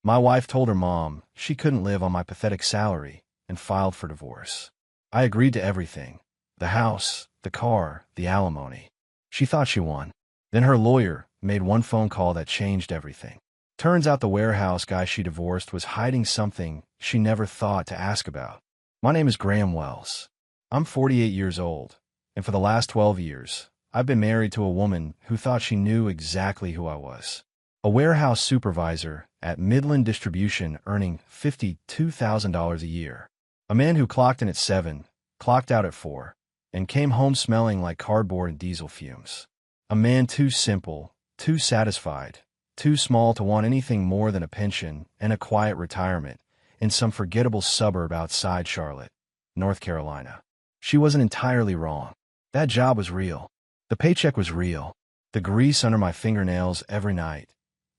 My wife told her mom she couldn't live on my pathetic salary and filed for divorce. I agreed to everything: the house, the car, the alimony. She thought she won. Then her lawyer made one phone call that changed everything. Turns out the warehouse guy she divorced was hiding something she never thought to ask about. My name is Graham Wells. I'm 48 years old, and for the last 12 years, I've been married to a woman who thought she knew exactly who I was. A warehouse supervisor at Midland Distribution earning $52,000 a year. A man who clocked in at 7, clocked out at 4, and came home smelling like cardboard and diesel fumes. A man too simple, too satisfied, too small to want anything more than a pension and a quiet retirement in some forgettable suburb outside Charlotte, North Carolina. She wasn't entirely wrong. That job was real. The paycheck was real. The grease under my fingernails every night,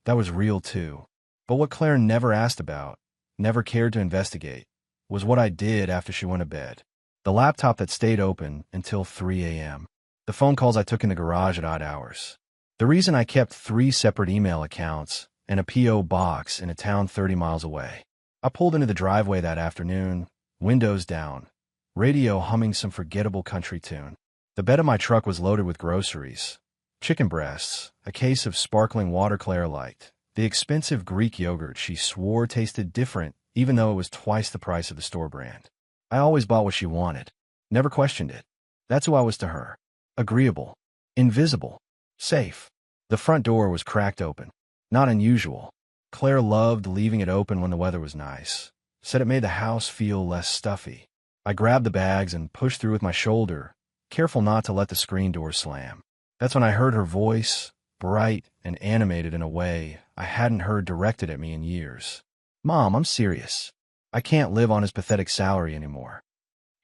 that was real too. But what Claire never asked about, never cared to investigate, was what I did after she went to bed. The laptop that stayed open until 3 a.m. The phone calls I took in the garage at odd hours. The reason I kept 3 separate email accounts and a P.O. box in a town 30 miles away. I pulled into the driveway that afternoon, windows down, radio humming some forgettable country tune. The bed of my truck was loaded with groceries: chicken breasts, a case of sparkling water Claire liked, the expensive Greek yogurt she swore tasted different even though it was twice the price of the store brand. I always bought what she wanted, never questioned it. That's who I was to her. Agreeable, invisible, safe. The front door was cracked open. Not unusual. Claire loved leaving it open when the weather was nice. Said it made the house feel less stuffy. I grabbed the bags and pushed through with my shoulder, careful not to let the screen door slam. That's when I heard her voice, bright and animated in a way I hadn't heard directed at me in years. "Mom, I'm serious. I can't live on his pathetic salary anymore."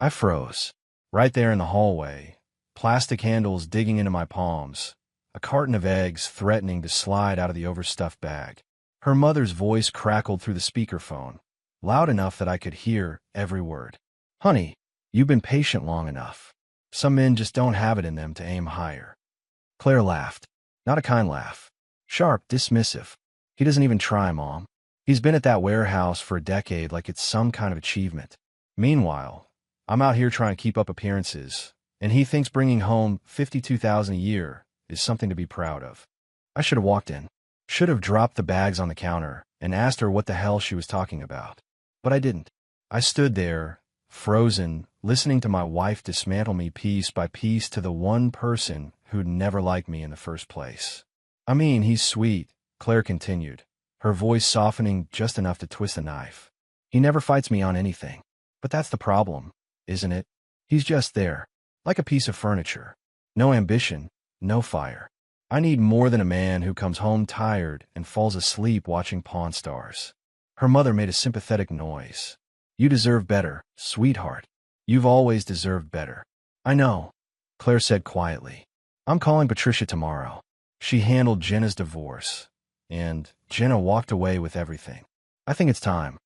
I froze. Right there in the hallway, plastic handles digging into my palms, a carton of eggs threatening to slide out of the overstuffed bag. Her mother's voice crackled through the speakerphone, loud enough that I could hear every word. "Honey, you've been patient long enough. Some men just don't have it in them to aim higher." Claire laughed. Not a kind laugh. Sharp, dismissive. "He doesn't even try, Mom. He's been at that warehouse for a decade like it's some kind of achievement. Meanwhile, I'm out here trying to keep up appearances, and he thinks bringing home $52,000 a year is something to be proud of." I should have walked in. Should have dropped the bags on the counter and asked her what the hell she was talking about. But I didn't. I stood there, frozen, listening to my wife dismantle me piece by piece to the one person who'd never liked me in the first place. "I mean, he's sweet," Claire continued, her voice softening just enough to twist a knife. "He never fights me on anything. But that's the problem, isn't it? He's just there, like a piece of furniture. No ambition, no fire. I need more than a man who comes home tired and falls asleep watching Pawn Stars." Her mother made a sympathetic noise. "You deserve better, sweetheart. You've always deserved better." "I know," Claire said quietly. "I'm calling Patricia tomorrow. She handled Jenna's divorce, and Jenna walked away with everything. I think it's time."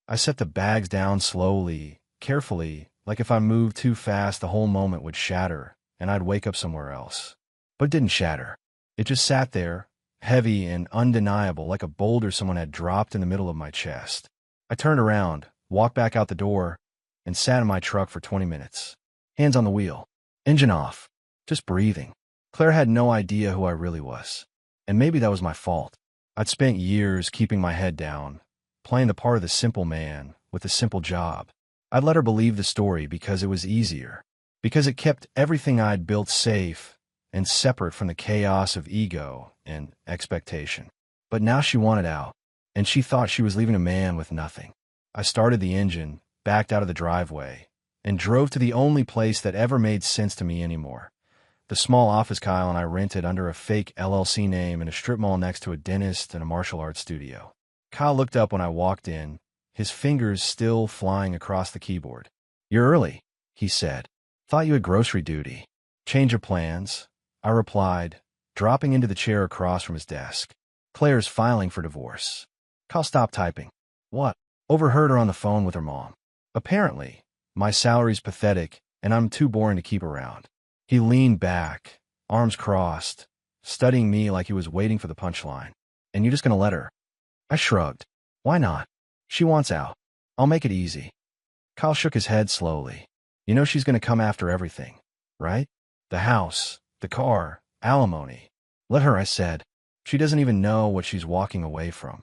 I set the bags down slowly, carefully, like if I moved too fast the whole moment would shatter and I'd wake up somewhere else. But it didn't shatter. It just sat there, heavy and undeniable, like a boulder someone had dropped in the middle of my chest. I turned around, walked back out the door, and sat in my truck for 20 minutes. Hands on the wheel. Engine off. Just breathing. Claire had no idea who I really was. And maybe that was my fault. I'd spent years keeping my head down, playing the part of the simple man with a simple job. I'd let her believe the story because it was easier. Because it kept everything I'd built safe and separate from the chaos of ego and expectation. But now she wanted out, and she thought she was leaving a man with nothing. I started the engine, backed out of the driveway, and drove to the only place that ever made sense to me anymore. The small office Kyle and I rented under a fake LLC name in a strip mall next to a dentist and a martial arts studio. Kyle looked up when I walked in, his fingers still flying across the keyboard. "You're early," he said. "Thought you had grocery duty. Change of plans?" I replied, dropping into the chair across from his desk. "Claire's filing for divorce." Kyle stopped typing. "What?" Overheard her on the phone with her mom. "Apparently, my salary's pathetic and I'm too boring to keep around." He leaned back, arms crossed, studying me like he was waiting for the punchline. "And you're just gonna let her?" I shrugged. Why not? She wants out. I'll make it easy. Kyle shook his head slowly. You know she's going to come after everything, right? The house, the car, alimony. Let her, I said. She doesn't even know what she's walking away from.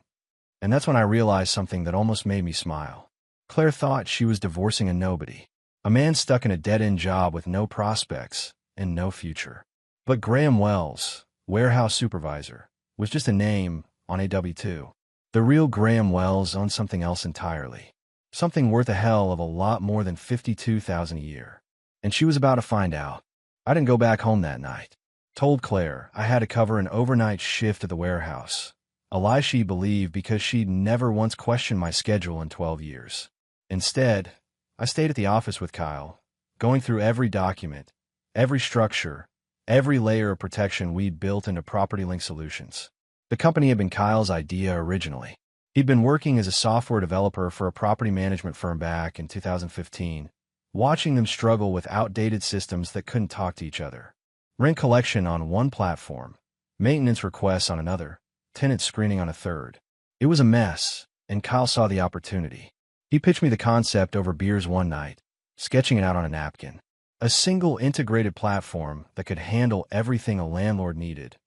And that's when I realized something that almost made me smile. Claire thought she was divorcing a nobody, a man stuck in a dead-end job with no prospects and no future. But Graham Wells, warehouse supervisor, was just a name on a W-2. The real Graham Wells owned something else entirely. Something worth a hell of a lot more than $52,000 a year. And she was about to find out. I didn't go back home that night. Told Claire I had to cover an overnight shift at the warehouse. A lie she believed because she'd never once questioned my schedule in 12 years. Instead, I stayed at the office with Kyle, going through every document, every structure, every layer of protection we'd built into Property Link Solutions. The company had been Kyle's idea originally. He'd been working as a software developer for a property management firm back in 2015, watching them struggle with outdated systems that couldn't talk to each other. Rent collection on one platform, maintenance requests on another, tenant screening on a third. It was a mess, and Kyle saw the opportunity. He pitched me the concept over beers one night, sketching it out on a napkin. A single integrated platform that could handle everything a landlord needed.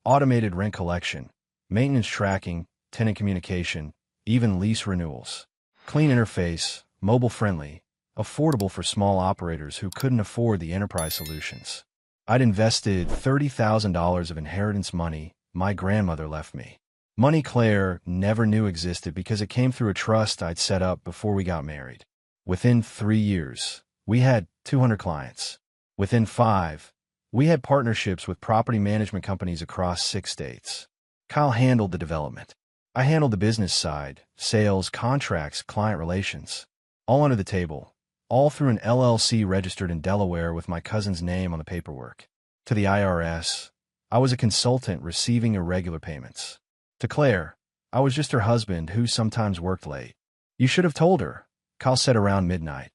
Automated rent collection, maintenance tracking, tenant communication, even lease renewals. Clean interface, mobile-friendly, affordable for small operators who couldn't afford the enterprise solutions. I'd invested $30,000 of inheritance money my grandmother left me. Money Claire never knew existed because it came through a trust I'd set up before we got married. Within 3 years, we had 200 clients. Within 5, we had partnerships with property management companies across 6 states. Kyle handled the development. I handled the business side, sales, contracts, client relations. All under the table, all through an LLC registered in Delaware with my cousin's name on the paperwork. To the IRS, I was a consultant receiving irregular payments. To Claire, I was just her husband who sometimes worked late. You should have told her, Kyle said around midnight,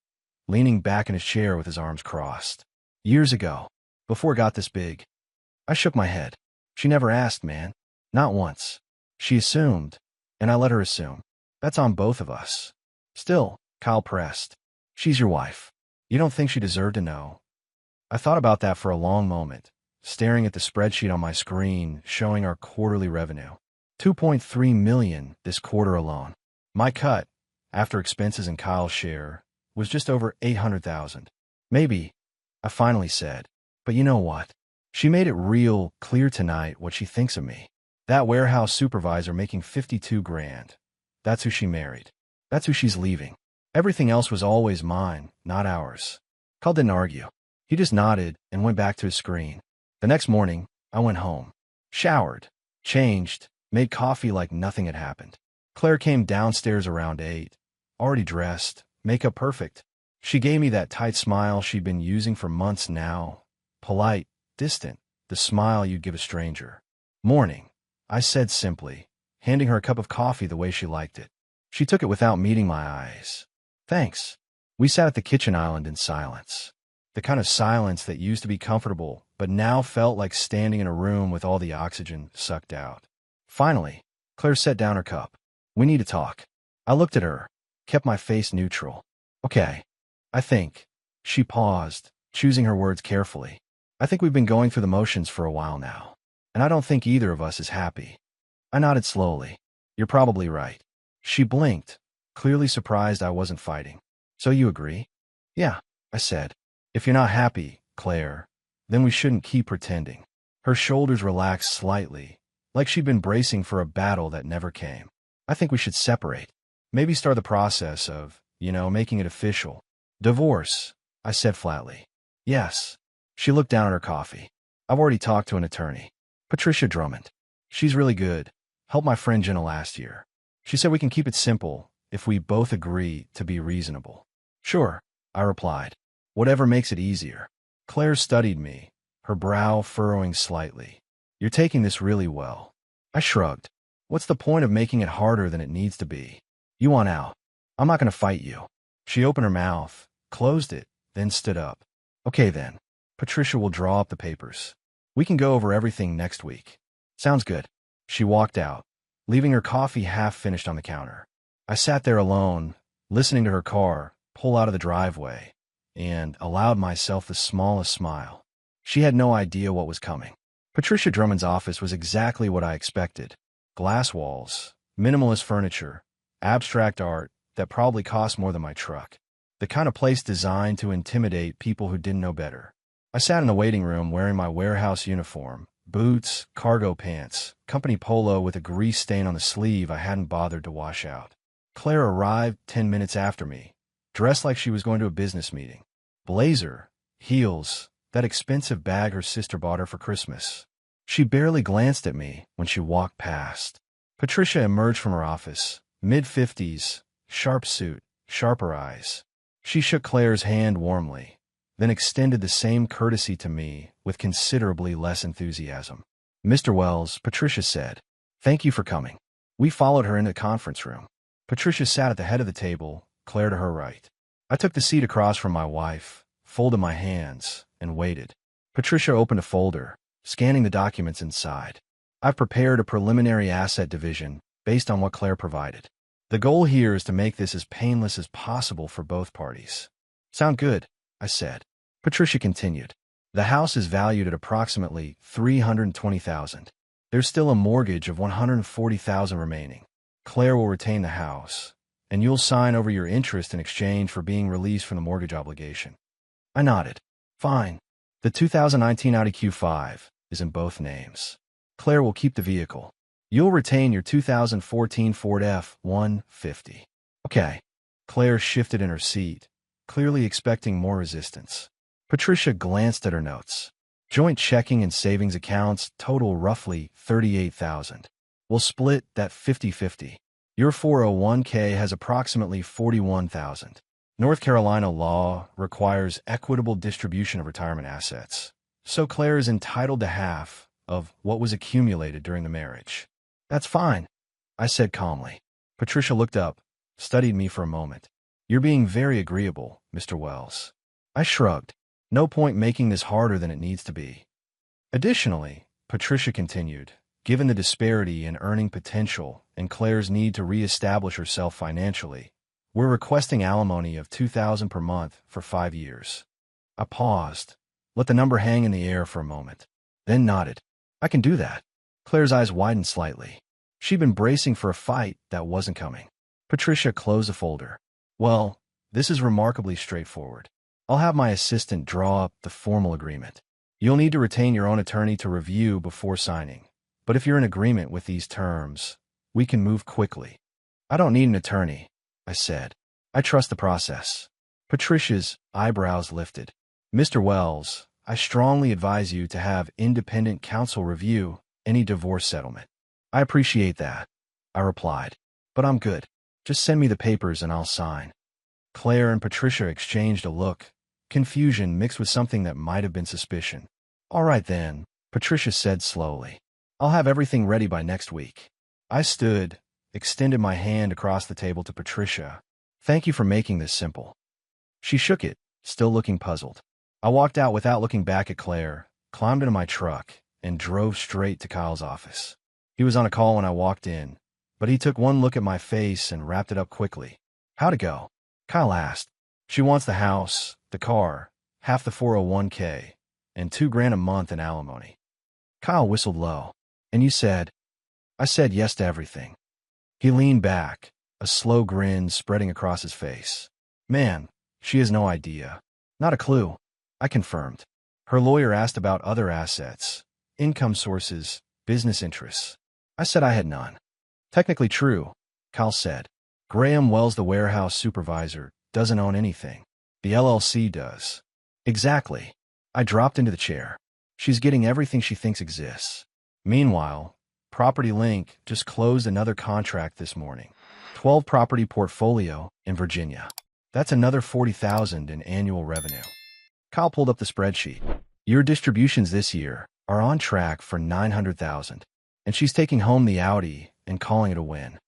leaning back in his chair with his arms crossed. Years ago, before it got this big. I shook my head. She never asked, man. Not once. She assumed, and I let her assume. That's on both of us. Still, Kyle pressed. She's your wife. You don't think she deserved to know? I thought about that for a long moment, staring at the spreadsheet on my screen showing our quarterly revenue. $2.3 million this quarter alone. My cut, after expenses and Kyle's share, was just over $800,000. Maybe, I finally said. But you know what? She made it real clear tonight what she thinks of me. That warehouse supervisor making $52,000. That's who she married. That's who she's leaving. Everything else was always mine, not ours. Kyle didn't argue. He just nodded and went back to his screen. The next morning, I went home. Showered, changed, made coffee like nothing had happened. Claire came downstairs around 8, already dressed, makeup perfect. She gave me that tight smile she'd been using for months now. Polite, distant, the smile you'd give a stranger. Morning, I said simply, handing her a cup of coffee the way she liked it. She took it without meeting my eyes. Thanks. We sat at the kitchen island in silence. The kind of silence that used to be comfortable, but now felt like standing in a room with all the oxygen sucked out. Finally, Claire set down her cup. We need to talk. I looked at her, kept my face neutral. Okay. I think. She paused, choosing her words carefully. I think we've been going through the motions for a while now. And I don't think either of us is happy. I nodded slowly. You're probably right. She blinked, clearly surprised I wasn't fighting. So you agree? Yeah, I said. If you're not happy, Claire, then we shouldn't keep pretending. Her shoulders relaxed slightly, like she'd been bracing for a battle that never came. I think we should separate. Maybe start the process of, making it official. Divorce, I said flatly. Yes. She looked down at her coffee. I've already talked to an attorney. Patricia Drummond. She's really good. Helped my friend Jenna last year. She said we can keep it simple if we both agree to be reasonable. Sure, I replied. Whatever makes it easier. Claire studied me, her brow furrowing slightly. You're taking this really well. I shrugged. What's the point of making it harder than it needs to be? You want out. I'm not going to fight you. She opened her mouth, closed it, then stood up. Okay then. Patricia will draw up the papers. We can go over everything next week. Sounds good. She walked out, leaving her coffee half finished on the counter. I sat there alone, listening to her car pull out of the driveway, and allowed myself the smallest smile. She had no idea what was coming. Patricia Drummond's office was exactly what I expected. Glass walls, minimalist furniture, abstract art that probably cost more than my truck. The kind of place designed to intimidate people who didn't know better. I sat in the waiting room wearing my warehouse uniform, boots, cargo pants, company polo with a grease stain on the sleeve I hadn't bothered to wash out. Claire arrived 10 minutes after me, dressed like she was going to a business meeting. Blazer, heels, that expensive bag her sister bought her for Christmas. She barely glanced at me when she walked past. Patricia emerged from her office, mid-50s, sharp suit, sharper eyes. She shook Claire's hand warmly, then extended the same courtesy to me with considerably less enthusiasm. "Mr. Wells," Patricia said, "thank you for coming." We followed her into the conference room. Patricia sat at the head of the table, Claire to her right. I took the seat across from my wife, folded my hands, and waited. Patricia opened a folder, scanning the documents inside. I've prepared a preliminary asset division based on what Claire provided. The goal here is to make this as painless as possible for both parties. "Sound good," I said. Patricia continued. "The house is valued at approximately $320,000. There's still a mortgage of $140,000 remaining. Claire will retain the house, and you'll sign over your interest in exchange for being released from the mortgage obligation." I nodded. "Fine. The 2019 Audi Q5 is in both names. Claire will keep the vehicle. You'll retain your 2014 Ford F-150. Okay." Claire shifted in her seat, clearly expecting more resistance. Patricia glanced at her notes. "Joint checking and savings accounts total roughly $38,000. We'll split that 50-50. Your 401k has approximately $41,000. North Carolina law requires equitable distribution of retirement assets, so Claire is entitled to half of what was accumulated during the marriage." "That's fine," I said calmly. Patricia looked up, studied me for a moment. "You're being very agreeable, Mr. Wells." I shrugged. "No point making this harder than it needs to be." "Additionally," Patricia continued, "given the disparity in earning potential and Claire's need to reestablish herself financially, we're requesting alimony of $2,000 per month for 5 years. I paused, let the number hang in the air for a moment, then nodded. "I can do that." Claire's eyes widened slightly. She'd been bracing for a fight that wasn't coming. Patricia closed the folder. "Well, this is remarkably straightforward. I'll have my assistant draw up the formal agreement. You'll need to retain your own attorney to review before signing, but if you're in agreement with these terms, we can move quickly." "I don't need an attorney," I said. "I trust the process." Patricia's eyebrows lifted. "Mr. Wells, I strongly advise you to have independent counsel review any divorce settlement." "I appreciate that," I replied, "but I'm good. Just send me the papers and I'll sign." Claire and Patricia exchanged a look, confusion mixed with something that might have been suspicion. "All right then," Patricia said slowly. "I'll have everything ready by next week." I stood, extended my hand across the table to Patricia. "Thank you for making this simple." She shook it, still looking puzzled. I walked out without looking back at Claire, climbed into my truck, and drove straight to Kyle's office. He was on a call when I walked in, but he took one look at my face and wrapped it up quickly. "How'd it go?" Kyle asked. "She wants the house, the car, half the 401k, and $2,000 a month in alimony." Kyle whistled low. "And you said?" I said yes to everything. He leaned back, a slow grin spreading across his face. "Man, she has no idea. Not a clue," I confirmed. Her lawyer asked about other assets, income sources, business interests. I said I had none. "Technically true," Kyle said. "Graham Wells, the warehouse supervisor, doesn't own anything. The LLC does." "Exactly." I dropped into the chair. "She's getting everything she thinks exists." Meanwhile, Property Link just closed another contract this morning. 12 property portfolio in Virginia. That's another $40,000 in annual revenue. Kyle pulled up the spreadsheet. "Your distributions this year are on track for $900,000, and she's taking home the Audi and calling it a win."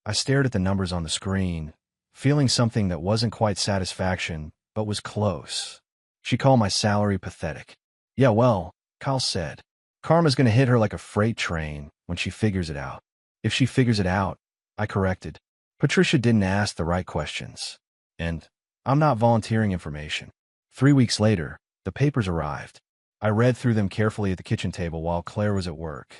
I stared at the numbers on the screen, feeling something that wasn't quite satisfaction, but was close. She called my salary pathetic. "Yeah, well," Kyle said, "karma's going to hit her like a freight train when she figures it out." "If she figures it out," I corrected. Patricia didn't ask the right questions. And I'm not volunteering information. 3 weeks later, the papers arrived. I read through them carefully at the kitchen table while Claire was at work.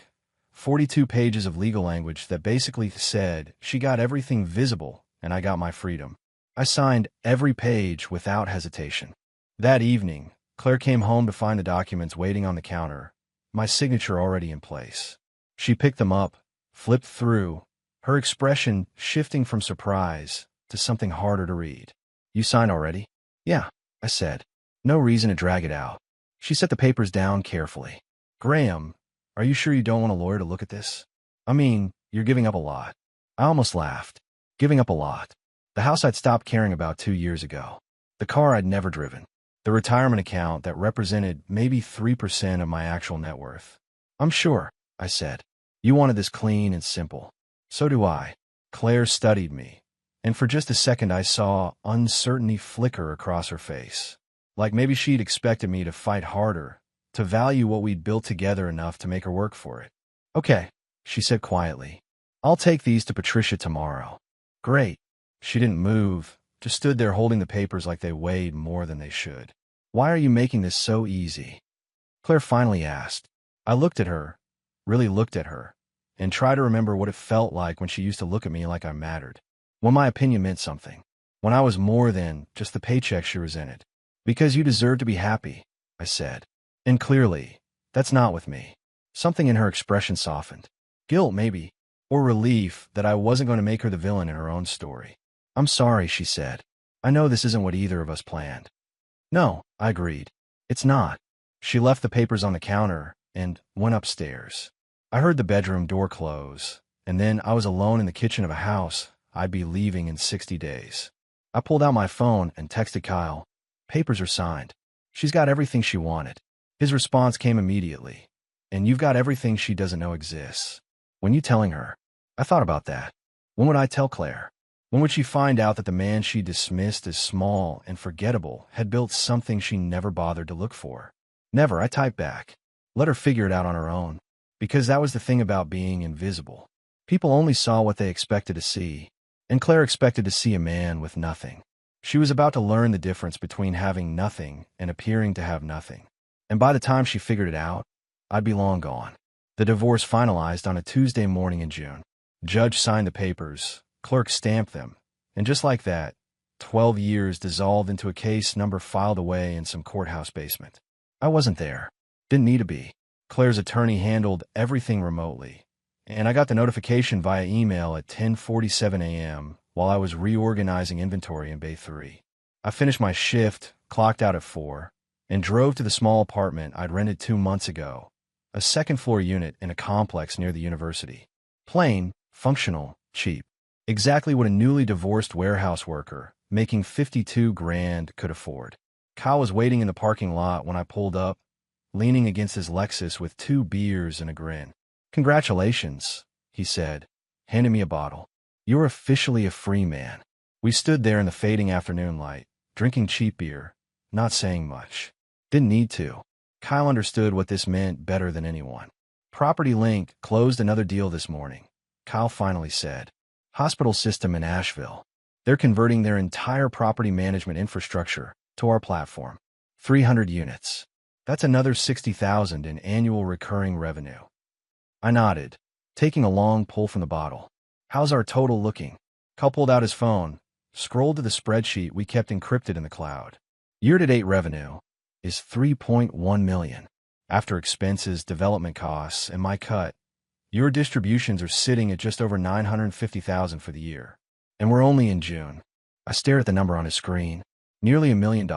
42 pages of legal language that basically said she got everything visible and I got my freedom. I signed every page without hesitation. That evening, Claire came home to find the documents waiting on the counter, my signature already in place. She picked them up, flipped through, her expression shifting from surprise to something harder to read. "You signed already?" "Yeah," I said. No reason to drag it out. She set the papers down carefully. "Graham, are you sure you don't want a lawyer to look at this? I mean, you're giving up a lot." I almost laughed. Giving up a lot. The house I'd stopped caring about 2 years ago. The car I'd never driven. The retirement account that represented maybe 3% of my actual net worth. "I'm sure," I said. "You wanted this clean and simple." "So do I." Claire studied me, and for just a second I saw uncertainty flicker across her face. Like maybe she'd expected me to fight harder, to value what we'd built together enough to make her work for it. "Okay," she said quietly. "I'll take these to Patricia tomorrow." "Great." She didn't move, just stood there holding the papers like they weighed more than they should. "Why are you making this so easy?" Claire finally asked. I looked at her, really looked at her, and tried to remember what it felt like when she used to look at me like I mattered. When my opinion meant something. When I was more than just the paycheck she resented. "Because you deserve to be happy," I said. And clearly, that's not with me. Something in her expression softened. Guilt, maybe, or relief that I wasn't going to make her the villain in her own story. "I'm sorry," she said. "I know this isn't what either of us planned." "No," I agreed. "It's not." She left the papers on the counter and went upstairs. I heard the bedroom door close, and then I was alone in the kitchen of a house I'd be leaving in 60 days. I pulled out my phone and texted Kyle. "Papers are signed. She's got everything she wanted." His response came immediately. "And you've got everything she doesn't know exists. When you telling her?" I thought about that. When would I tell Claire? When would she find out that the man she dismissed as small and forgettable had built something she never bothered to look for? Never, I typed back. Let her figure it out on her own. Because that was the thing about being invisible. People only saw what they expected to see, and Claire expected to see a man with nothing. She was about to learn the difference between having nothing and appearing to have nothing. And by the time she figured it out, I'd be long gone. The divorce finalized on a Tuesday morning in June. Judge signed the papers, clerk stamped them, and just like that, 12 years dissolved into a case number filed away in some courthouse basement. I wasn't there. Didn't need to be. Claire's attorney handled everything remotely, and I got the notification via email at 10:47 a.m. while I was reorganizing inventory in Bay 3. I finished my shift, clocked out at 4, and drove to the small apartment I'd rented 2 months ago, a second-floor unit in a complex near the university. Plain, functional, cheap. Exactly what a newly divorced warehouse worker making 52 grand could afford. Kyle was waiting in the parking lot when I pulled up, leaning against his Lexus with 2 beers and a grin. "Congratulations," he said, handing me a bottle. "You're officially a free man." We stood there in the fading afternoon light, drinking cheap beer, not saying much. Didn't need to. Kyle understood what this meant better than anyone. "Property Link closed another deal this morning," Kyle finally said. "Hospital system in Asheville. They're converting their entire property management infrastructure to our platform. 300 units. That's another $60,000 in annual recurring revenue." I nodded, taking a long pull from the bottle. "How's our total looking?" Kyle pulled out his phone, scrolled to the spreadsheet we kept encrypted in the cloud. "Year-to-date revenue is 3.1 million. After expenses, development costs, and my cut, your distributions are sitting at just over 950,000 for the year. And we're only in June." I stared at the number on his screen. Nearly $1 million.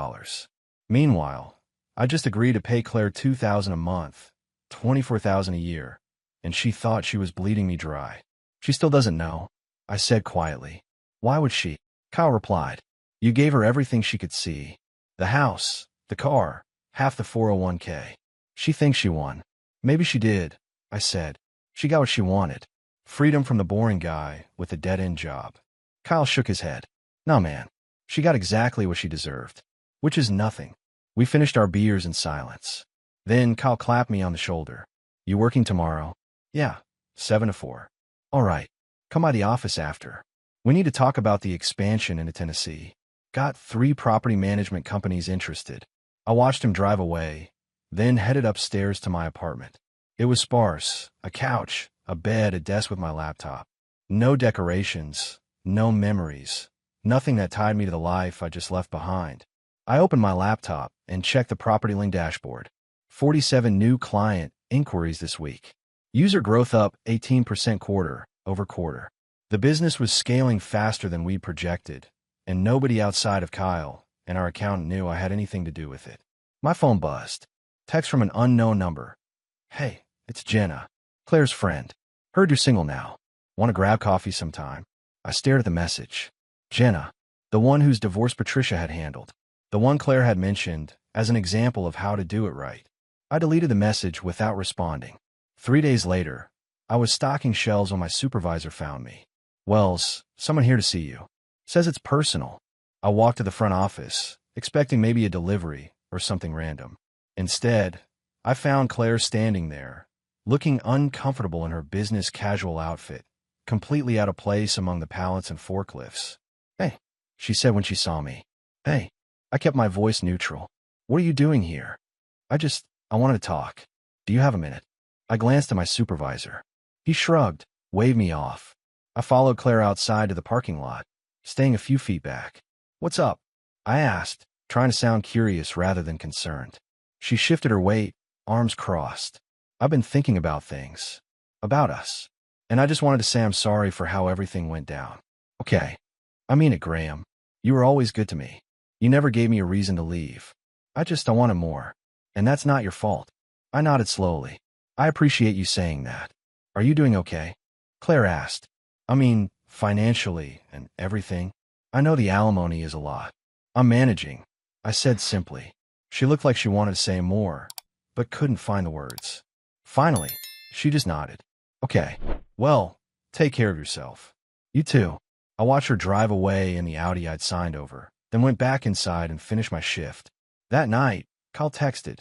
Meanwhile, I just agreed to pay Claire $2,000 a month, $24,000 a year, and she thought she was bleeding me dry. "She still doesn't know," I said quietly. "Why would she?" Kyle replied. "You gave her everything she could see. The house, the car, half the 401k. She thinks she won." "Maybe she did," I said. "She got what she wanted. Freedom from the boring guy with a dead-end job." Kyle shook his head. "No, man. She got exactly what she deserved. Which is nothing." We finished our beers in silence. Then Kyle clapped me on the shoulder. "You working tomorrow?" "Yeah, 7 to 4. "All right. Come by the office after." We need to talk about the expansion into Tennessee. Got 3 property management companies interested. I watched him drive away, then headed upstairs to my apartment. It was sparse, a couch, a bed, a desk with my laptop. No decorations, no memories, nothing that tied me to the life I just left behind. I opened my laptop and checked the property link dashboard. 47 new client inquiries this week. User growth up 18% quarter over quarter. The business was scaling faster than we projected, and nobody outside of Kyle and our accountant knew I had anything to do with it. My phone buzzed. Text from an unknown number. Hey, it's Jenna, Claire's friend. Heard you're single now. Want to grab coffee sometime? I stared at the message. Jenna, the one whose divorce Patricia had handled. The one Claire had mentioned as an example of how to do it right. I deleted the message without responding. 3 days later, I was stocking shelves when my supervisor found me. Wells, someone here to see you. Says it's personal. I walked to the front office, expecting maybe a delivery or something random. Instead, I found Claire standing there, looking uncomfortable in her business casual outfit, completely out of place among the pallets and forklifts. Hey, she said when she saw me. Hey, I kept my voice neutral. What are you doing here? I wanted to talk. Do you have a minute? I glanced at my supervisor. He shrugged, waved me off. I followed Claire outside to the parking lot, staying a few feet back. What's up? I asked, trying to sound curious rather than concerned. She shifted her weight, arms crossed. I've been thinking about things. About us. And I just wanted to say I'm sorry for how everything went down. Okay. I mean it, Graham. You were always good to me. You never gave me a reason to leave. I wanted more. And that's not your fault. I nodded slowly. I appreciate you saying that. Are you doing okay? Claire asked. I mean, financially and everything. I know the alimony is a lot. I'm managing, I said simply. She looked like she wanted to say more, but couldn't find the words. Finally, she just nodded. Okay. Well, take care of yourself. You too. I watched her drive away in the Audi I'd signed over, then went back inside and finished my shift. That night, Kyle texted.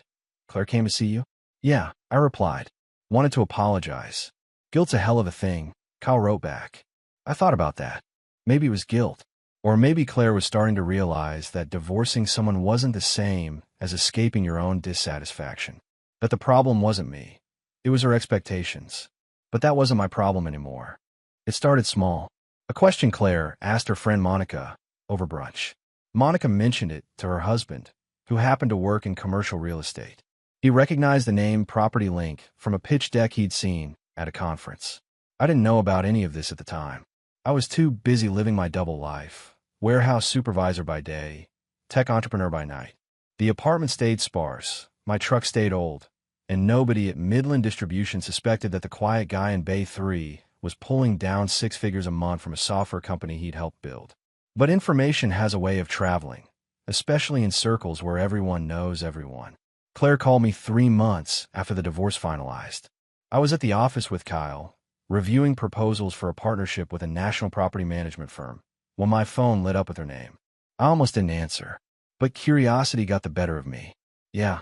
Claire came to see you? Yeah, I replied. Wanted to apologize. Guilt's a hell of a thing, Kyle wrote back. I thought about that. Maybe it was guilt. Or maybe Claire was starting to realize that divorcing someone wasn't the same as escaping your own dissatisfaction. That the problem wasn't me. It was her expectations. But that wasn't my problem anymore. It started small. A question Claire asked her friend Monica over brunch. Monica mentioned it to her husband, who happened to work in commercial real estate. He recognized the name Property Link from a pitch deck he'd seen at a conference. I didn't know about any of this at the time. I was too busy living my double life, warehouse supervisor by day, tech entrepreneur by night. The apartment stayed sparse, my truck stayed old, and nobody at Midland Distribution suspected that the quiet guy in Bay 3 was pulling down 6 figures a month from a software company he'd helped build. But information has a way of traveling, especially in circles where everyone knows everyone. Claire called me 3 months after the divorce finalized. I was at the office with Kyle, reviewing proposals for a partnership with a national property management firm, when my phone lit up with her name. I almost didn't answer, but curiosity got the better of me. Yeah,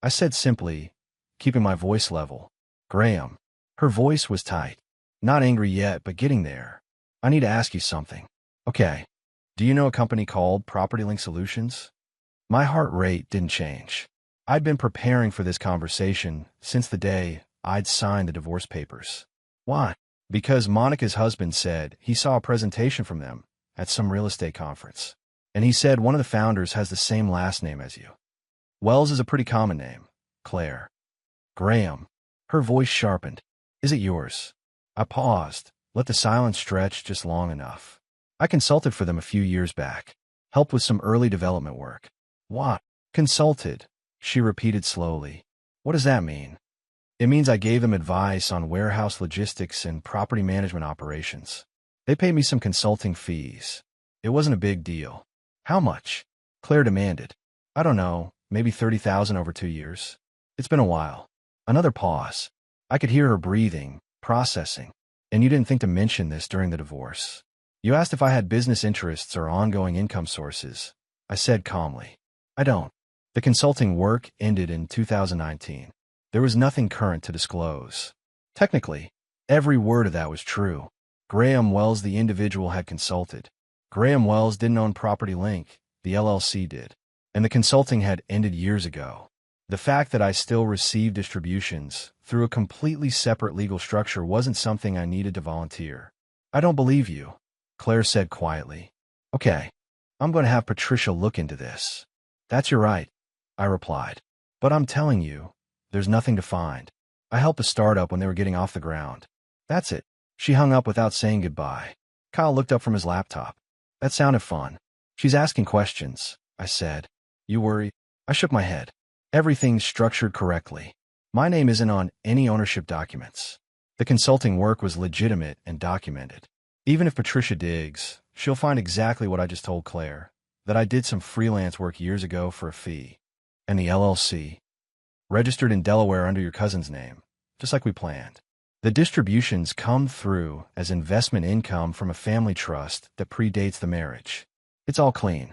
I said simply, keeping my voice level. Graham. Her voice was tight. Not angry yet, but getting there. I need to ask you something. Okay. Do you know a company called Property Link Solutions? My heart rate didn't change. I'd been preparing for this conversation since the day I'd signed the divorce papers. Why? Because Monica's husband said he saw a presentation from them at some real estate conference. And he said one of the founders has the same last name as you. Wells is a pretty common name. Claire. Graham. Her voice sharpened. Is it yours? I paused, let the silence stretch just long enough. I consulted for them a few years back. Helped with some early development work. What? Consulted, she repeated slowly. What does that mean? It means I gave them advice on warehouse logistics and property management operations. They paid me some consulting fees. It wasn't a big deal. How much? Claire demanded. I don't know, maybe $30,000 over 2 years. It's been a while. Another pause. I could hear her breathing, processing. And you didn't think to mention this during the divorce. You asked if I had business interests or ongoing income sources. I said calmly. I don't. The consulting work ended in 2019. There was nothing current to disclose. Technically, every word of that was true. Graham Wells, the individual, had consulted. Graham Wells didn't own Property Link, the LLC did. And the consulting had ended years ago. The fact that I still received distributions through a completely separate legal structure wasn't something I needed to volunteer. I don't believe you, Claire said quietly. Okay, I'm going to have Patricia look into this. That's your right, I replied. But I'm telling you, there's nothing to find. I helped a startup when they were getting off the ground. That's it. She hung up without saying goodbye. Kyle looked up from his laptop. That sounded fun. She's asking questions, I said. You worry? I shook my head. Everything's structured correctly. My name isn't on any ownership documents. The consulting work was legitimate and documented. Even if Patricia digs, she'll find exactly what I just told Claire, that I did some freelance work years ago for a fee. And the LLC? Registered in Delaware under your cousin's name, just like we planned. The distributions come through as investment income from a family trust that predates the marriage. It's all clean.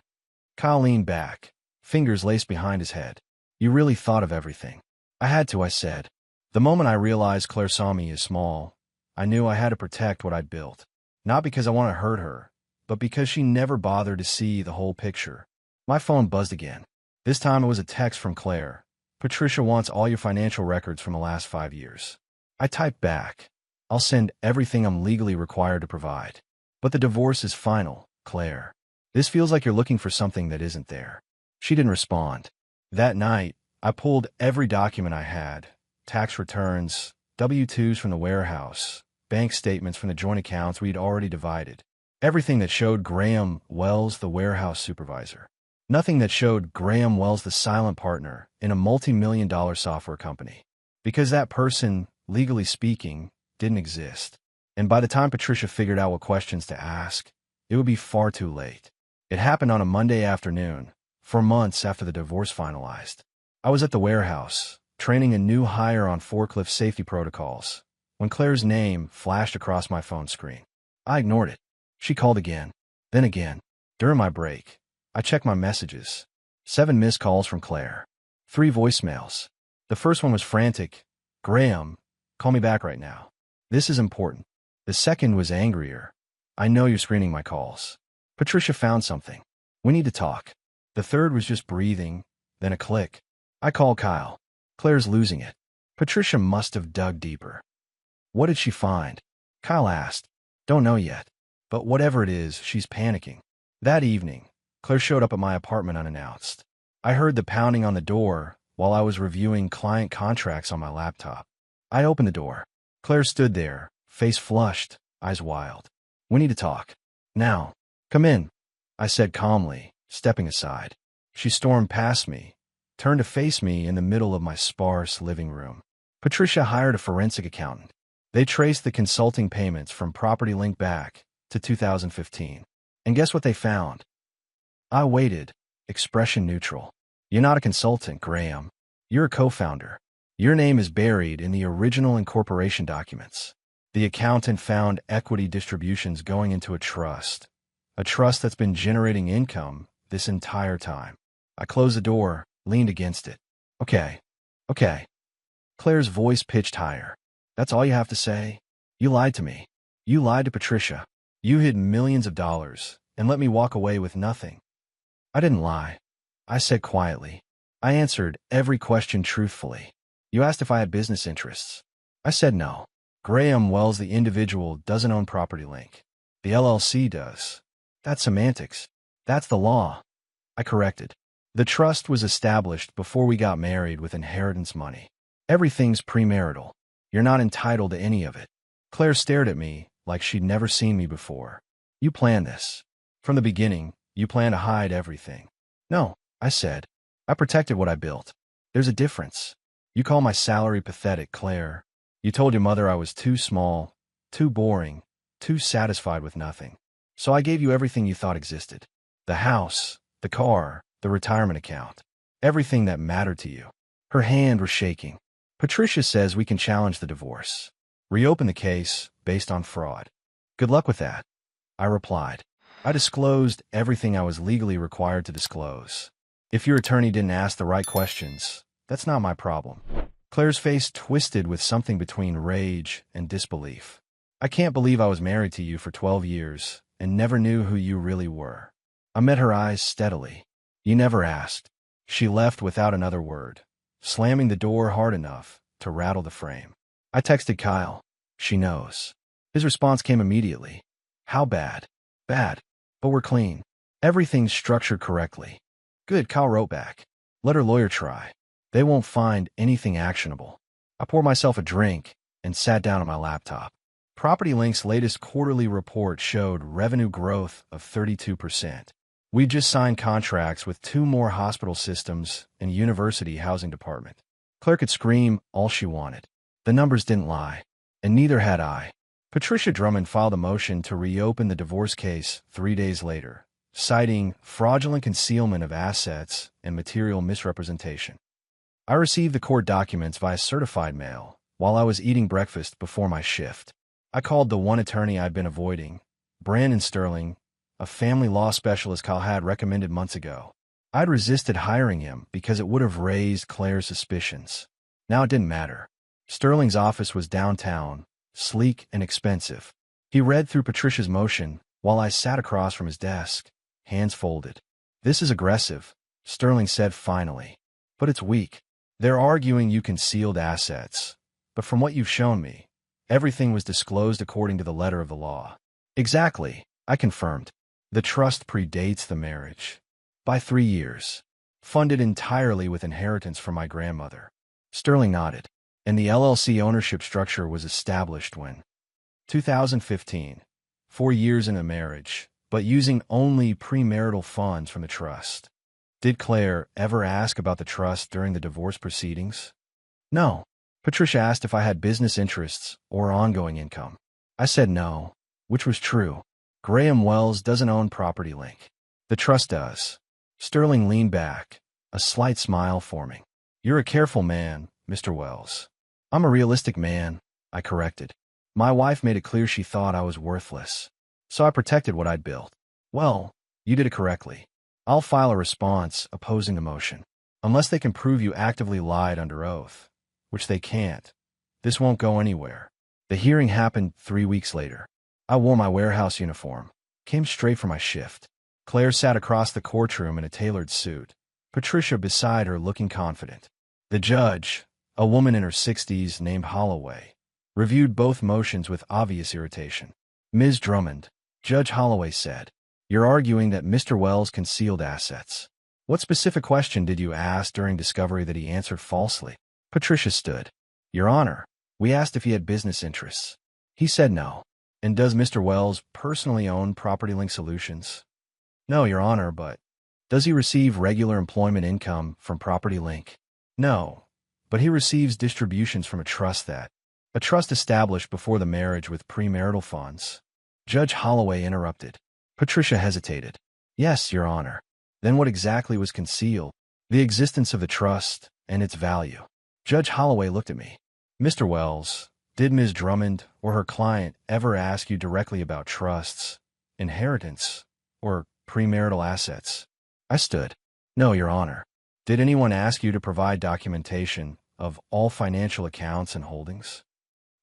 Kyle leaned back, fingers laced behind his head. You really thought of everything. I had to, I said. The moment I realized Claire saw me as small, I knew I had to protect what I'd built. Not because I want to hurt her, but because she never bothered to see the whole picture. My phone buzzed again. This time it was a text from Claire. Patricia wants all your financial records from the last 5 years. I typed back. I'll send everything I'm legally required to provide. But the divorce is final, Claire. This feels like you're looking for something that isn't there. She didn't respond. That night, I pulled every document I had. Tax returns, W-2s from the warehouse, bank statements from the joint accounts we'd already divided. Everything that showed Graham Wells, the warehouse supervisor. Nothing that showed Graham Wells, the silent partner in a multi-million-dollar software company. Because that person, legally speaking, didn't exist. And by the time Patricia figured out what questions to ask, it would be far too late. It happened on a Monday afternoon, 4 months after the divorce finalized. I was at the warehouse, training a new hire on forklift safety protocols, when Claire's name flashed across my phone screen. I ignored it. She called again, then again. During my break, I checked my messages. 7 missed calls from Claire. 3 voicemails. The first one was frantic. Graham, call me back right now. This is important. The second was angrier. I know you're screening my calls. Patricia found something. We need to talk. The third was just breathing, then a click. I called Kyle. Claire's losing it. Patricia must have dug deeper. What did she find? Kyle asked. Don't know yet. But whatever it is, she's panicking. That evening, Claire showed up at my apartment unannounced. I heard the pounding on the door while I was reviewing client contracts on my laptop. I opened the door. Claire stood there, face flushed, eyes wild. We need to talk. Now. Come in, I said calmly, stepping aside. She stormed past me, turned to face me in the middle of my sparse living room. Patricia hired a forensic accountant. They traced the consulting payments from Property Link back to 2015. And guess what they found? I waited, expression neutral. You're not a consultant, Graham. You're a co-founder. Your name is buried in the original incorporation documents. The accountant found equity distributions going into a trust that's been generating income this entire time. I closed the door, leaned against it. Okay. Claire's voice pitched higher. That's all you have to say? You lied to me. You lied to Patricia. You hid millions of dollars and let me walk away with nothing. I didn't lie. I said quietly. I answered every question truthfully. You asked if I had business interests. I said no. Graham Wells, the individual, doesn't own Property Link. The LLC does. That's semantics. That's the law. I corrected. The trust was established before we got married with inheritance money. Everything's premarital. You're not entitled to any of it. Claire stared at me like she'd never seen me before. You planned this. From the beginning, you planned to hide everything. No, I said. I protected what I built. There's a difference. You call my salary pathetic, Claire. You told your mother I was too small, too boring, too satisfied with nothing. So I gave you everything you thought existed. The house, the car, the retirement account. Everything that mattered to you. Her hand was shaking. Patricia says we can challenge the divorce. Reopen the case based on fraud. Good luck with that, I replied. I disclosed everything I was legally required to disclose. If your attorney didn't ask the right questions, that's not my problem. Claire's face twisted with something between rage and disbelief. I can't believe I was married to you for 12 years and never knew who you really were. I met her eyes steadily. You never asked. She left without another word, slamming the door hard enough to rattle the frame. I texted Kyle. She knows. His response came immediately. How bad? Bad. But we're clean. Everything's structured correctly. Good, Kyle wrote back. Let her lawyer try. They won't find anything actionable. I poured myself a drink and sat down at my laptop. Property Link's latest quarterly report showed revenue growth of 32%. We just signed contracts with 2 more hospital systems and university housing department. Claire could scream all she wanted. The numbers didn't lie, and neither had I. Patricia Drummond filed a motion to reopen the divorce case 3 days later, citing fraudulent concealment of assets and material misrepresentation. I received the court documents via certified mail while I was eating breakfast before my shift. I called the one attorney I'd been avoiding, Brandon Sterling, a family law specialist Kyle had recommended months ago. I'd resisted hiring him because it would have raised Claire's suspicions. Now it didn't matter. Sterling's office was downtown, sleek and expensive. He read through Patricia's motion while I sat across from his desk, hands folded. This is aggressive, Sterling said finally. But it's weak. They're arguing you concealed assets. But from what you've shown me, everything was disclosed according to the letter of the law. Exactly, I confirmed. The trust predates the marriage by 3 years, funded entirely with inheritance from my grandmother. Sterling nodded, and the LLC ownership structure was established when 2015, 4 years in a marriage, but using only premarital funds from the trust. Did Claire ever ask about the trust during the divorce proceedings? No. Patricia asked if I had business interests or ongoing income. I said no, which was true. Graham Wells doesn't own Property Link. The trust does. Sterling leaned back, a slight smile forming. You're a careful man, Mr. Wells. I'm a realistic man, I corrected. My wife made it clear she thought I was worthless, so I protected what I'd built. Well, you did it correctly. I'll file a response opposing the motion. Unless they can prove you actively lied under oath, which they can't, this won't go anywhere. The hearing happened 3 weeks later. I wore my warehouse uniform, came straight from my shift. Claire sat across the courtroom in a tailored suit, Patricia beside her looking confident. The judge, a woman in her 60s named Holloway, reviewed both motions with obvious irritation. Ms. Drummond, Judge Holloway said, you're arguing that Mr. Wells concealed assets. What specific question did you ask during discovery that he answered falsely? Patricia stood. Your Honor, we asked if he had business interests. He said no. And does Mr. Wells personally own Property Link Solutions? No, Your Honor, but does he receive regular employment income from Property Link? No, but he receives distributions from a trust established before the marriage with premarital funds. Judge Holloway interrupted. Patricia hesitated. Yes, Your Honor. Then what exactly was concealed? The existence of the trust and its value. Judge Holloway looked at me. Mr. Wells, did Ms. Drummond or her client ever ask you directly about trusts, inheritance, or premarital assets? I stood. No, Your Honor. Did anyone ask you to provide documentation of all financial accounts and holdings?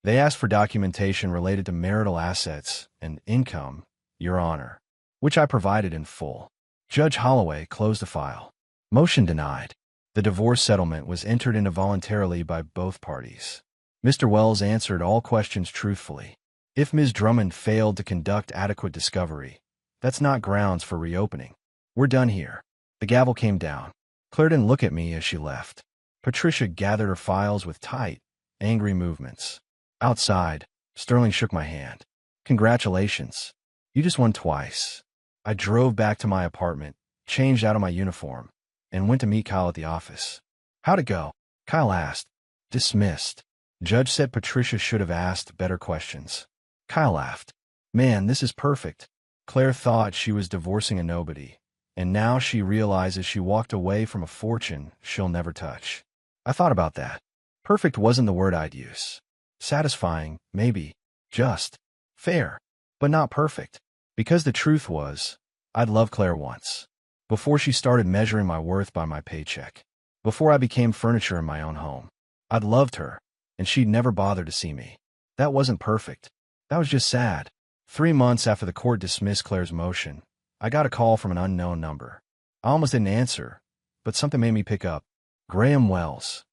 They asked for documentation related to marital assets and income, Your Honor, which I provided in full. Judge Holloway closed the file. Motion denied. The divorce settlement was entered into voluntarily by both parties. Mr. Wells answered all questions truthfully. If Ms. Drummond failed to conduct adequate discovery, that's not grounds for reopening. We're done here. The gavel came down. Claire didn't look at me as she left. Patricia gathered her files with tight, angry movements. Outside, Sterling shook my hand. Congratulations. You just won twice. I drove back to my apartment, changed out of my uniform, and went to meet Kyle at the office. How'd it go? Kyle asked. Dismissed. Judge said Patricia should have asked better questions. Kyle laughed. Man, this is perfect. Claire thought she was divorcing a nobody, and now she realizes she walked away from a fortune she'll never touch. I thought about that. Perfect wasn't the word I'd use. Satisfying, maybe. Just. Fair. But not perfect. Because the truth was, I'd loved Claire once. Before she started measuring my worth by my paycheck. Before I became furniture in my own home. I'd loved her, and she'd never bothered to see me. That wasn't perfect. That was just sad. 3 months after the court dismissed Claire's motion, I got a call from an unknown number. I almost didn't answer, but something made me pick up. Graham Wells.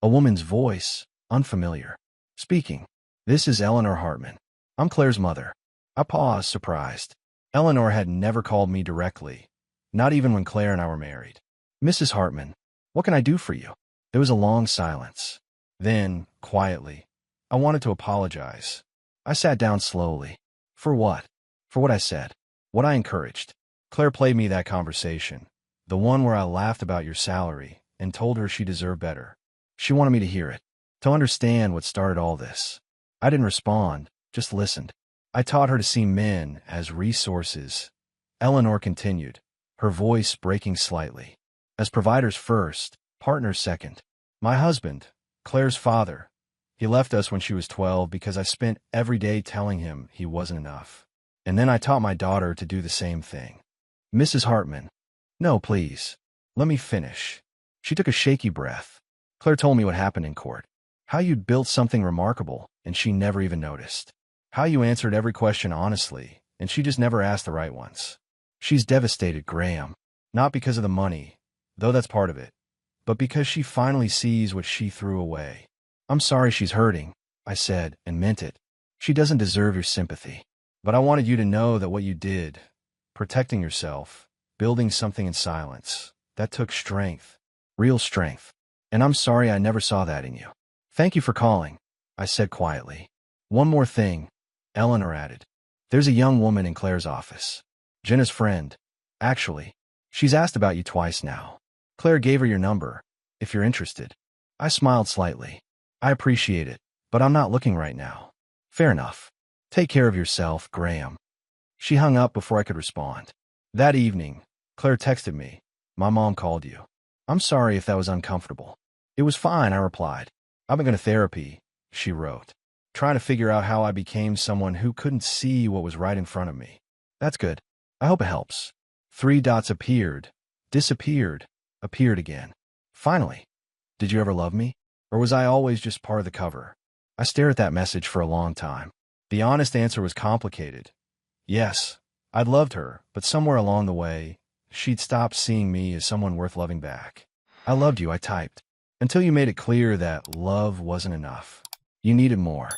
A woman's voice, unfamiliar. Speaking. This is Eleanor Hartman. I'm Claire's mother. I paused, surprised. Eleanor had never called me directly, not even when Claire and I were married. Mrs. Hartman, what can I do for you? There was a long silence. Then, quietly, I wanted to apologize. I sat down slowly. For what? For what I said. What I encouraged. Claire played me that conversation, the one where I laughed about your salary and told her she deserved better. She wanted me to hear it, to understand what started all this. I didn't respond, just listened. I taught her to see men as resources. Eleanor continued, her voice breaking slightly. As providers first, partners second. My husband, Claire's father, he left us when she was 12 because I spent every day telling him he wasn't enough. And then I taught my daughter to do the same thing. Mrs. Hartman. No, please. Let me finish. She took a shaky breath. Claire told me what happened in court. How you'd built something remarkable, and she never even noticed. How you answered every question honestly, and she just never asked the right ones. She's devastated, Graham. Not because of the money, though that's part of it, but because she finally sees what she threw away. I'm sorry she's hurting, I said, and meant it. She doesn't deserve your sympathy. But I wanted you to know that what you did, protecting yourself, building something in silence, that took strength, real strength. And I'm sorry I never saw that in you. Thank you for calling, I said quietly. One more thing, Eleanor added. There's a young woman in Claire's office. Jenna's friend. Actually, she's asked about you twice now. Claire gave her your number, if you're interested. I smiled slightly. I appreciate it, but I'm not looking right now. Fair enough. Take care of yourself, Graham. She hung up before I could respond. That evening, Claire texted me. My mom called you. I'm sorry if that was uncomfortable. It was fine, I replied. I've been going to therapy, she wrote, trying to figure out how I became someone who couldn't see what was right in front of me. That's good. I hope it helps. 3 dots appeared, disappeared, appeared again. Finally. Did you ever love me? Or was I always just part of the cover? I stared at that message for a long time. The honest answer was complicated. Yes, I'd loved her, but somewhere along the way, she'd stopped seeing me as someone worth loving back. I loved you, I typed, until you made it clear that love wasn't enough. You needed more.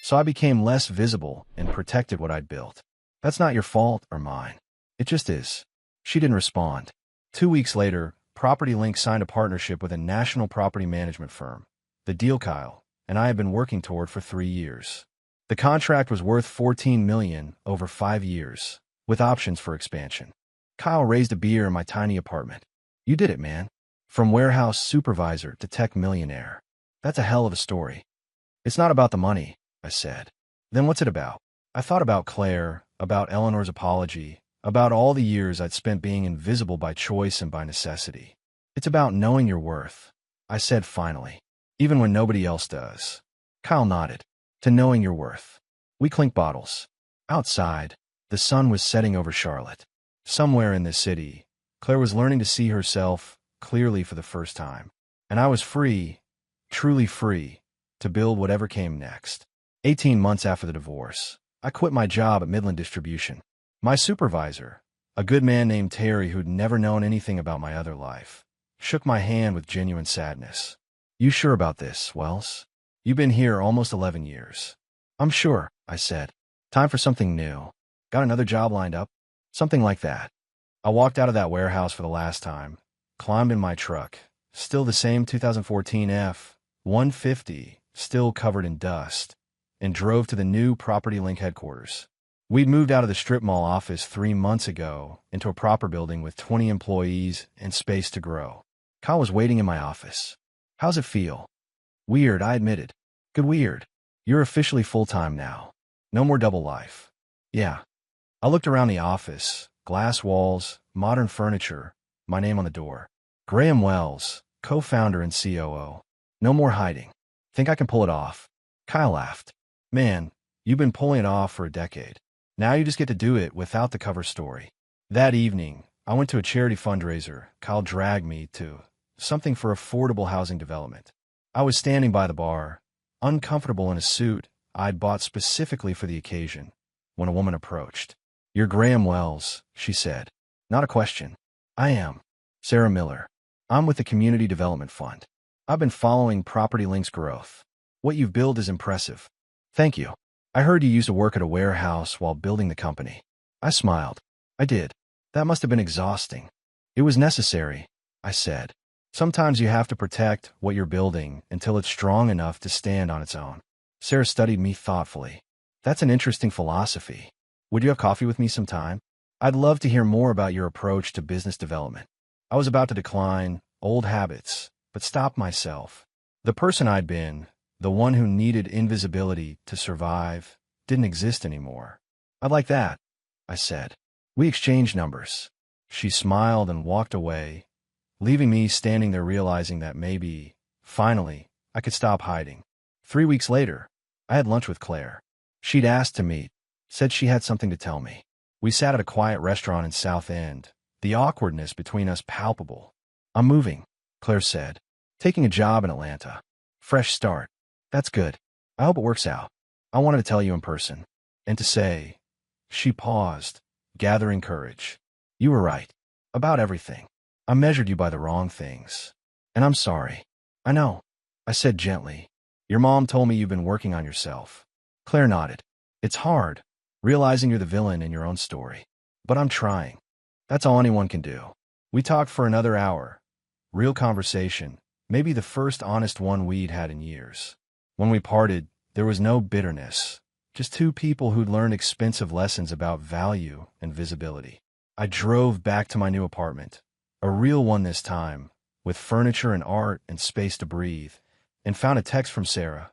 So I became less visible and protected what I'd built. That's not your fault or mine. It just is. She didn't respond. 2 weeks later, Property Link signed a partnership with a national property management firm. The deal Kyle and I had been working toward for 3 years. The contract was worth $14 million over 5 years, with options for expansion. Kyle raised a beer in my tiny apartment. You did it, man. From warehouse supervisor to tech millionaire. That's a hell of a story. It's not about the money, I said. Then what's it about? I thought about Claire, about Eleanor's apology, about all the years I'd spent being invisible by choice and by necessity. It's about knowing your worth, I said finally, even when nobody else does. Kyle nodded. To knowing your worth. We clinked bottles. Outside, the sun was setting over Charlotte. Somewhere in this city, Claire was learning to see herself clearly for the first time. And I was free, truly free, to build whatever came next. 18 months after the divorce, I quit my job at Midland Distribution. My supervisor, a good man named Terry who'd never known anything about my other life, shook my hand with genuine sadness. You sure about this, Wells? You've been here almost 11 years. I'm sure, I said. Time for something new. Got another job lined up? Something like that. I walked out of that warehouse for the last time, climbed in my truck, still the same 2014 F-150, still covered in dust, and drove to the new Property Link headquarters. We'd moved out of the strip mall office 3 months ago into a proper building with 20 employees and space to grow. Kyle was waiting in my office. How's it feel? Weird, I admitted. Good weird. You're officially full-time now. No more double life. Yeah. I looked around the office. Glass walls, modern furniture, my name on the door. Graham Wells, co-founder and COO. No more hiding. Think I can pull it off? Kyle laughed. Man, you've been pulling it off for a decade. Now you just get to do it without the cover story. That evening, I went to a charity fundraiser. Kyle dragged me to something for affordable housing development. I was standing by the bar, uncomfortable in a suit, I'd bought specifically for the occasion, when a woman approached. "You're Graham Wells," she said. "Not a question." "I am. Sarah Miller. I'm with the Community Development Fund. I've been following Property Link's growth. What you've built is impressive." "Thank you. I heard you used to work at a warehouse while building the company." I smiled. "I did. That must have been exhausting." "It was necessary," I said. "Sometimes you have to protect what you're building until it's strong enough to stand on its own." Sarah studied me thoughtfully. "That's an interesting philosophy. Would you have coffee with me sometime? I'd love to hear more about your approach to business development." I was about to decline old habits, but stopped myself. The person I'd been, the one who needed invisibility to survive, didn't exist anymore. "I'd like that," I said. We exchanged numbers. She smiled and walked away, leaving me standing there realizing that maybe, finally, I could stop hiding. 3 weeks later, I had lunch with Claire. She'd asked to meet, said she had something to tell me. We sat at a quiet restaurant in South End, the awkwardness between us palpable. "I'm moving," Claire said. "Taking a job in Atlanta. Fresh start." "That's good. I hope it works out. I wanted to tell you in person." And to say, she paused, gathering courage. "You were right. About everything. I measured you by the wrong things. And I'm sorry." "I know," I said gently. "Your mom told me you've been working on yourself." Claire nodded. "It's hard, realizing you're the villain in your own story. But I'm trying. That's all anyone can do." We talked for another hour. Real conversation, maybe the first honest one we'd had in years. When we parted, there was no bitterness, just two people who'd learned expensive lessons about value and visibility. I drove back to my new apartment, a real one this time, with furniture and art and space to breathe, and found a text from Sarah.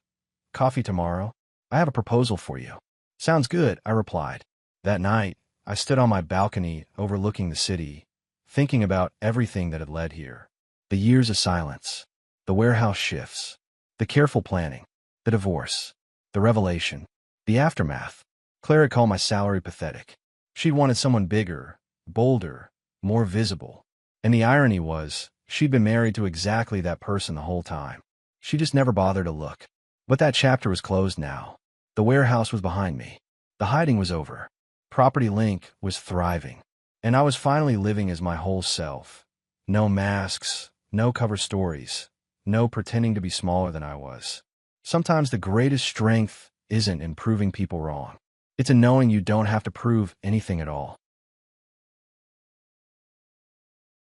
"Coffee tomorrow? I have a proposal for you." "Sounds good," I replied. That night, I stood on my balcony overlooking the city, thinking about everything that had led here. The years of silence, the warehouse shifts, the careful planning, the divorce, the revelation, the aftermath. Claire had called my salary pathetic. She wanted someone bigger, bolder, more visible. And the irony was, she'd been married to exactly that person the whole time. She just never bothered to look. But that chapter was closed now. The warehouse was behind me. The hiding was over. Property Link was thriving. And I was finally living as my whole self. No masks, no cover stories, no pretending to be smaller than I was. Sometimes the greatest strength isn't in proving people wrong. It's in knowing you don't have to prove anything at all.